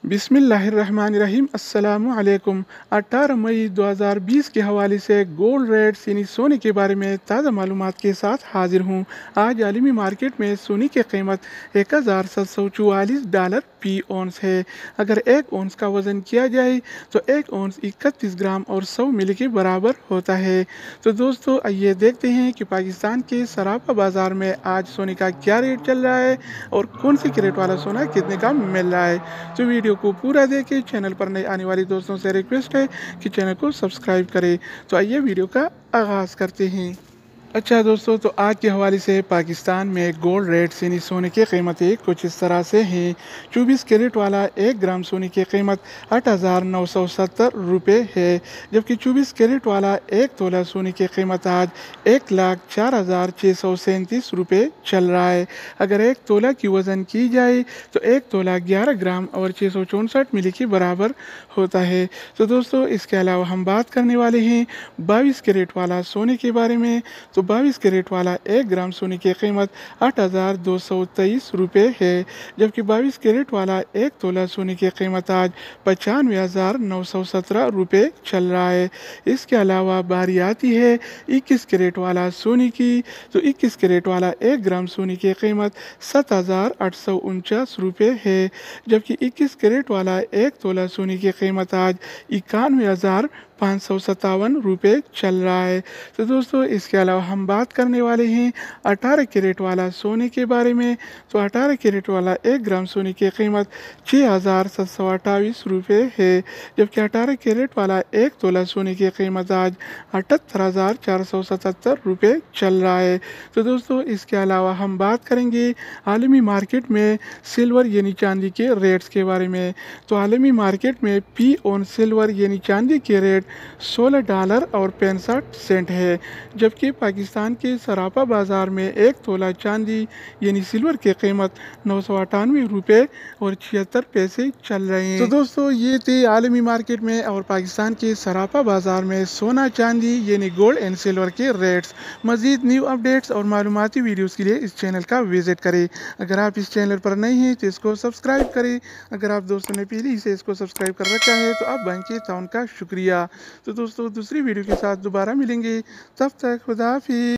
बिस्मिल्लाहिर्रहमानिर्रहीम अस्सलामु अलैकुम। 18 मई 2020 के हवाले से गोल्ड रेट्स यानी सोने के बारे में ताज़ा मालूमात के साथ हाजिर हूँ। आज आलमी मार्केट में सोने की कीमत $1744 फी औंस है। अगर एक औंस का वज़न किया जाए तो एक औंस 31 ग्राम और 100 मिली के बराबर होता है। तो दोस्तों आइए देखते हैं कि पाकिस्तान के सराफा बाज़ार में आज सोने का क्या रेट चल रहा है और कौन सी कैरेट वाला सोना कितने का मिल रहा है। तो वीडियो को पूरा देखें। चैनल पर नए आने वाले दोस्तों से रिक्वेस्ट है कि चैनल को सब्सक्राइब करें। तो आइए वीडियो का आगाज़ करते हैं। अच्छा दोस्तों, तो आज के हवाले से पाकिस्तान में गोल्ड रेट्स यानी सोने की कीमतें कुछ इस तरह से हैं। 24 कैरेट वाला 1 ग्राम सोने की कीमत 8,970 रुपये है, जबकि 24 कैरेट वाला 1 तोला सोने की कीमत आज 1,04,637 रुपये चल रहा है। अगर 1 तोला की वज़न की जाए तो 1 तोला 11 ग्राम और 664 मिली के बराबर होता है। तो दोस्तों इसके अलावा हम बात करने वाले हैं 22 कैरेट वाला सोने के बारे में। तो 22 कैरेट वाला 1 ग्राम सोने की कीमत 8,223 रुपये है, जबकि 22 कैरेट वाला 1 तोला सोने की कीमत आज 95,917 रुपये चल रहा है। इसके अलावा बारी आती है 21 कैरेट वाला सोने की। तो 21 कैरेट वाला 1 ग्राम सोने की कीमत 7,849 रुपये है, जबकि 21 कैरेट वाला 1 तोला सोने की कीमत आज 91,557 रुपये चल रहा है। तो दोस्तों इसके अलावा हम बात करने वाले हैं 18 कैरेट वाला सोने के बारे में। तो 18 कैरेट वाला 1 ग्राम सोने की कीमत 6,728 रुपये है, जबकि 18 कैरेट वाला 1 तोला सोने की कीमत आज 78,477 रुपये चल रहा है। तो दोस्तों इसके अलावा हम बात करेंगे आलमी मार्केट में सिल्वर यानी चांदी के रेट्स के बारे में। तो आलमी मार्केट में पी ऑन सिल्वर यानी चांदी के रेट $16 और 65 सेंट है, जबकि पाकिस्तान के सराफा बाज़ार में 1 तोला चांदी यानी सिल्वर की कीमत 998 रुपये और 76 पैसे चल रहे हैं। तो दोस्तों ये थे आलमी मार्केट में और पाकिस्तान के सराफा बाज़ार में सोना चांदी यानी गोल्ड एंड सिल्वर के रेट्स। मज़ीद न्यू अपडेट्स और मालूमाती वीडियोस के लिए इस चैनल का विज़िट करें। अगर आप इस चैनल पर नए हैं तो इसको सब्सक्राइब करें। अगर आप दोस्तों ने पहले ही से इसको सब्सक्राइब कर रखा है तो आप बैंक ताउन का शुक्रिया। तो दोस्तों दूसरी वीडियो के साथ दोबारा मिलेंगे, तब तक खुदा हाफिज़।